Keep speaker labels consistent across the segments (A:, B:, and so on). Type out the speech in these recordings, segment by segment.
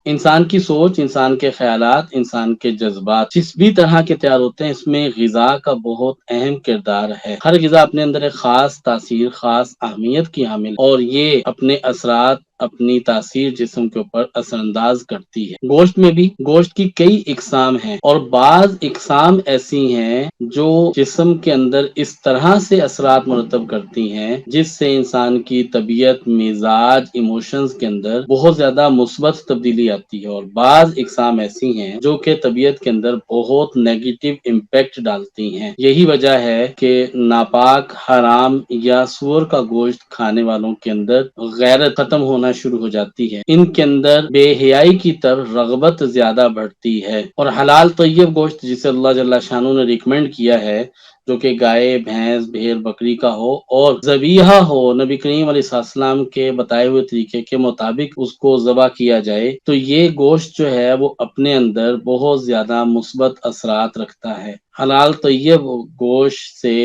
A: انسان کی سوچ، انسان کے خیالات، انسان کے جذبات جس بھی طرح کے تیار ہوتے ہیں، اس میں غذا کا بہت اہم کردار ہے۔ ہر غذا اپنے اندر ایک خاص تاثیر، خاص اہمیت کی حامل، اور یہ اپنے اثرات، اپنی تاثیر جسم کے اوپر اثر انداز کرتی ہے۔ گوشت میں بھی گوشت کی کئی اقسام ہیں، اور بعض اقسام ایسی ہیں جو جسم کے اندر اس طرح سے اثرات مرتب کرتی ہیں جس سے انسان کی طبیعت، مزاج، ایموشنز کے اندر بہت زیادہ مثبت تبدیلی آتی ہے، اور بعض اقسام ایسی ہیں جو کہ طبیعت کے اندر بہت نیگیٹو امپیکٹ ڈالتی ہیں۔ یہی وجہ ہے کہ ناپاک، حرام یا سور کا گوشت کھانے والوں کے اندر غیرت ختم ہونا شروع ہو جاتی ہے، ان کے اندر بے حیائی کی طرف رغبت زیادہ بڑھتی ہے، اور حلال طیب گوشت جسے اللہ جل شانہ نے ریکمینڈ کیا ہے، جو کہ گائے، بھینس، بھیڑ، بکری کا ہو اور ذبیحہ ہو، نبی کریم علیہ السلام کے بتائے ہوئے طریقے کے مطابق اس کو ذبح کیا جائے، تو یہ گوشت جو ہے وہ اپنے اندر بہت زیادہ مثبت اثرات رکھتا ہے۔ حلال طیب گوشت سے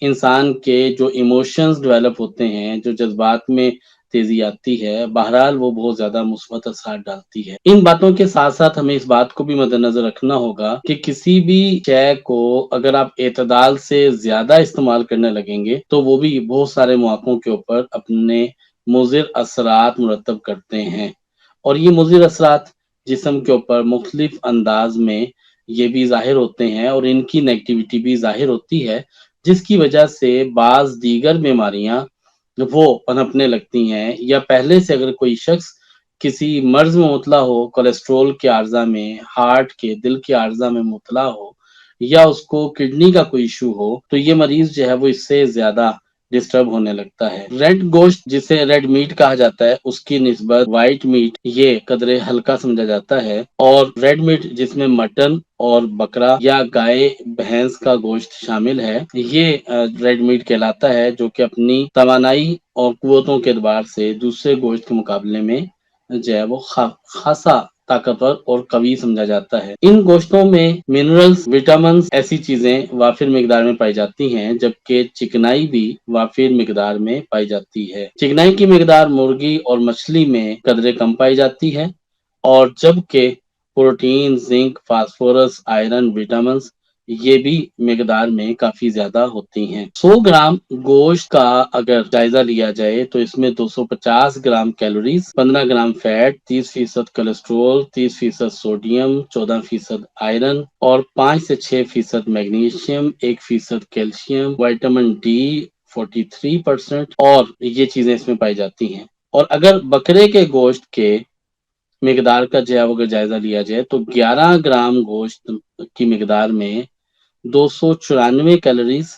A: انسان کے جو ایموشنز ڈیولپ ہوتے ہیں، جو جذبات میں تیزی آتی ہے، بہرحال وہ بہت زیادہ مثبت اثرات ڈالتی ہے۔ ان باتوں کے ساتھ ساتھ ہمیں اس بات کو بھی مد نظر رکھنا ہوگا کہ کسی بھی شے کو اگر آپ اعتدال سے زیادہ استعمال کرنے لگیں گے تو وہ بھی بہت سارے مواقعوں کے اوپر اپنے مضر اثرات مرتب کرتے ہیں، اور یہ مضر اثرات جسم کے اوپر مختلف انداز میں یہ بھی ظاہر ہوتے ہیں، اور ان کی نیگیٹیوٹی بھی ظاہر ہوتی ہے، جس کی وجہ سے بعض دیگر بیماریاں وہ پنپنے لگتی ہیں، یا پہلے سے اگر کوئی شخص کسی مرض میں مبتلا ہو، کولیسٹرول کے عارضہ میں، ہارٹ کے، دل کے عارضہ میں مبتلا ہو، یا اس کو کڈنی کا کوئی ایشو ہو، تو یہ مریض جو ہے وہ اس سے زیادہ ڈسٹرب ہونے لگتا ہے۔ ریڈ گوشت جسے ریڈ میٹ کہا جاتا ہے، اس کی نسبت وائٹ میٹ یہ قدرے ہلکا سمجھا جاتا ہے، اور ریڈ میٹ جس میں مٹن اور بکرا یا گائے، بھینس کا گوشت شامل ہے، یہ ریڈ میٹ کہلاتا ہے، جو کہ اپنی توانائی اور قوتوں کے اعتبار سے دوسرے گوشت کے مقابلے میں جو ہے وہ خاصا طاقتور اور قوی سمجھا جاتا ہے۔ ان گوشتوں میں منرلز، وٹامنز ایسی چیزیں وافر مقدار میں پائی جاتی ہیں، جبکہ چکنائی بھی وافر مقدار میں پائی جاتی ہے۔ چکنائی کی مقدار مرغی اور مچھلی میں قدرے کم پائی جاتی ہے، اور جبکہ protein, zinc, phosphorus, iron, vitamins یہ بھی مقدار میں کافی زیادہ ہوتی ہیں۔ 100 گرام گوشت کا اگر جائزہ لیا جائے تو اس میں 250 gram calories, 15 gram fat, 30% cholesterol, 30% sodium, 14% iron, اور 5 سے 6% میگنیشیم، 1% کیلشیم، وائٹامن ڈی 43%، اور یہ چیزیں اس میں پائی جاتی ہیں۔ اور اگر بکرے کے گوشت کے مقدار کا جو ہے اگر جائزہ لیا جائے تو 11 گرام گوشت کی مقدار میں 294 calories,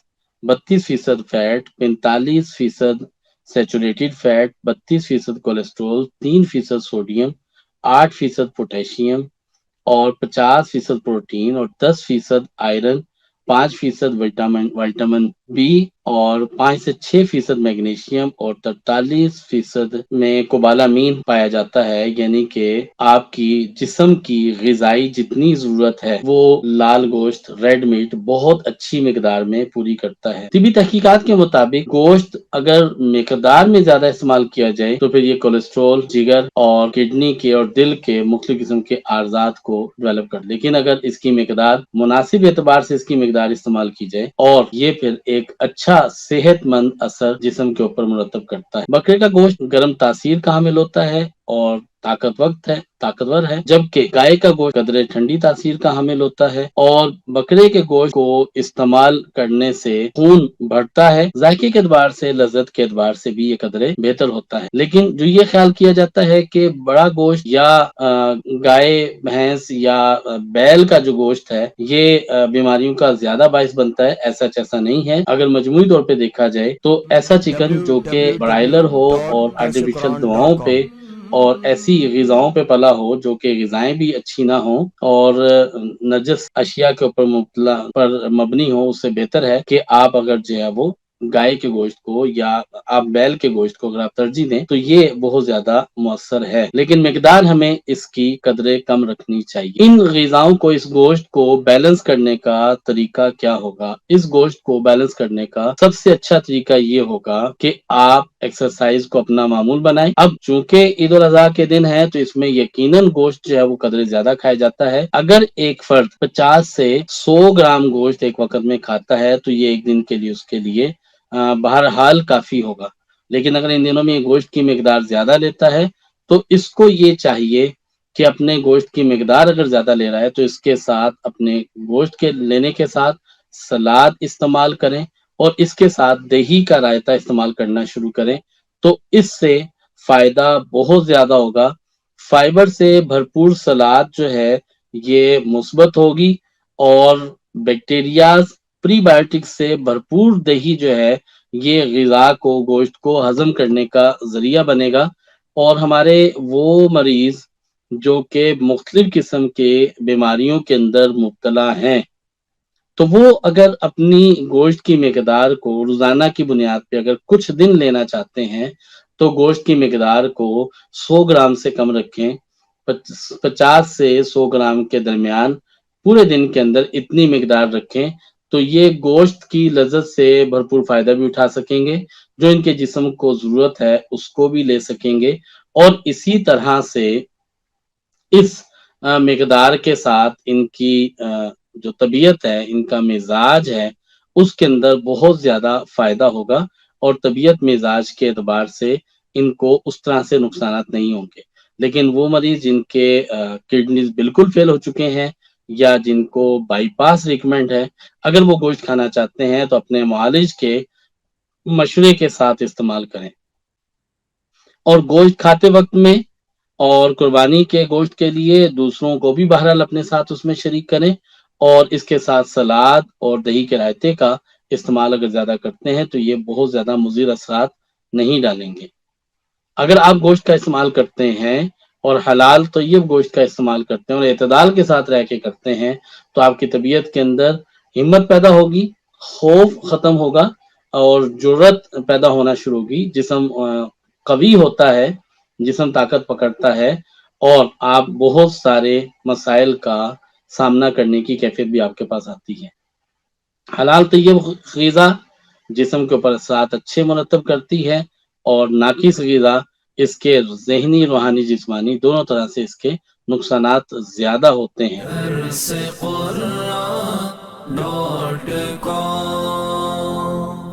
A: 32% fat, 45% saturated fat, 32% cholesterol, 3% sodium, 8% potassium, اور 50% پروٹین، اور 10% آئرن، 5% وائٹامن بی، اور 5 سے 6% میگنیشیم، اور 43% میں کوبالامین پایا جاتا ہے، یعنی کہ آپ کی جسم کی غذائی جتنی ضرورت ہے وہ لال گوشت، ریڈ میٹ بہت اچھی مقدار میں پوری کرتا ہے۔ طبی تحقیقات کے مطابق گوشت اگر مقدار میں زیادہ استعمال کیا جائے تو پھر یہ کولیسٹرول، جگر اور کڈنی کے اور دل کے مختلف قسم کے عارضات کو ڈیولپ کر، لیکن اگر اس کی مقدار مناسب اعتبار سے اس کی مقدار استعمال کی جائے، اور یہ پھر ایک اچھا صحت مند اثر جسم کے اوپر مرتب کرتا ہے۔ بکرے کا گوشت گرم تاثیر کا حامل ہوتا ہے اور طاقتور ہے، جبکہ گائے کا گوشت قدرے ٹھنڈی تاثیر کا حامل ہوتا ہے، اور بکرے کے گوشت کو استعمال کرنے سے خون بڑھتا ہے، ذائقے کے اعتبار سے، لذت کے اعتبار سے بھی یہ قدرے بہتر ہوتا ہے۔ لیکن جو یہ خیال کیا جاتا ہے کہ بڑا گوشت یا گائے، بھینس یا بیل کا جو گوشت ہے یہ بیماریوں کا زیادہ باعث بنتا ہے، ایسا نہیں ہے۔ اگر مجموعی طور پہ دیکھا جائے تو ایسا چکن جو کہ برائلر ہو اور آرٹیفیشل دواؤں پہ اور ایسی غذاؤں پہ پلا ہو جو کہ غذائیں بھی اچھی نہ ہوں اور نجس اشیاء کے اوپر مبنی ہو، اس سے بہتر ہے کہ آپ اگر جو ہے وہ گائے کے گوشت کو یا آپ بیل کے گوشت کو اگر آپ ترجیح دیں تو یہ بہت زیادہ مؤثر ہے، لیکن مقدار ہمیں اس کی قدریں کم رکھنی چاہیے۔ ان غذاؤں کو، اس گوشت کو بیلنس کرنے کا طریقہ کیا ہوگا؟ اس گوشت کو بیلنس کرنے کا سب سے اچھا طریقہ یہ ہوگا کہ آپ ایکسرسائز کو اپنا معمول بنائیں۔ اب چونکہ عید الاضحیٰ کے دن ہے تو اس میں یقیناً گوشت جو ہے وہ قدرے زیادہ کھایا جاتا ہے۔ اگر ایک فرد 50 سے 100 گرام گوشت ایک وقت میں کھاتا ہے تو یہ ایک دن کے لیے اس کے لیے بہرحال کافی ہوگا، لیکن اگر ان دنوں میں یہ گوشت کی مقدار زیادہ لیتا ہے تو اس کو یہ چاہیے کہ اپنے گوشت کی مقدار اگر زیادہ لے رہا ہے تو اس کے ساتھ اپنے گوشت کے لینے کے ساتھ سلاد استعمال کریں اور اس کے ساتھ دہی کا رائتہ استعمال کرنا شروع کریں، تو اس سے فائدہ بہت زیادہ ہوگا۔ فائبر سے بھرپور سلاد جو ہے یہ مثبت ہوگی، اور بیکٹیریاز، پری بایوٹک سے بھرپور دہی جو ہے یہ غذا کو، گوشت کو ہضم کرنے کا ذریعہ بنے گا، اور ہمارے وہ مریض جو کہ مختلف قسم کے بیماریوں کے اندر مبتلا ہیں تو وہ اگر اپنی گوشت کی مقدار کو روزانہ کی بنیاد پہ اگر کچھ دن لینا چاہتے ہیں تو گوشت کی مقدار کو 100 گرام سے کم رکھیں، 50 سے 100 گرام کے درمیان پورے دن کے اندر اتنی مقدار رکھیں، تو یہ گوشت کی لذت سے بھرپور فائدہ بھی اٹھا سکیں گے، جو ان کے جسم کو ضرورت ہے اس کو بھی لے سکیں گے، اور اسی طرح سے اس مقدار کے ساتھ ان کی جو طبیعت ہے، ان کا مزاج ہے، اس کے اندر بہت زیادہ فائدہ ہوگا، اور طبیعت مزاج کے اعتبار سے ان کو اس طرح سے نقصانات نہیں ہوں گے۔ لیکن وہ مریض جن کے کڈنیز بالکل فیل ہو چکے ہیں یا جن کو بائی پاس ریکمنڈ ہے، اگر وہ گوشت کھانا چاہتے ہیں تو اپنے معالج کے مشورے کے ساتھ استعمال کریں، اور گوشت کھاتے وقت میں اور قربانی کے گوشت کے لیے دوسروں کو بھی بہرحال اپنے ساتھ اس میں شریک کریں، اور اس کے ساتھ سلاد اور دہی کے رائتے کا استعمال اگر زیادہ کرتے ہیں تو یہ بہت زیادہ مضر اثرات نہیں ڈالیں گے۔ اگر آپ گوشت کا استعمال کرتے ہیں اور حلال طیب گوشت کا استعمال کرتے ہیں اور اعتدال کے ساتھ رہ کے کرتے ہیں تو آپ کی طبیعت کے اندر ہمت پیدا ہوگی، خوف ختم ہوگا، اور جرت پیدا ہونا شروع ہوگی، جسم قوی ہوتا ہے، جسم طاقت پکڑتا ہے، اور آپ بہت سارے مسائل کا سامنا کرنے کی کیفیت بھی آپ کے پاس آتی ہے۔ حلال طیب غذا جسم کے اوپر اثرات اچھے مرتب کرتی ہے، اور ناقص غذا اس کے ذہنی، روحانی، جسمانی دونوں طرح سے اس کے نقصانات زیادہ ہوتے ہیں۔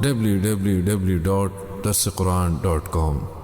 B: www.darsequran.com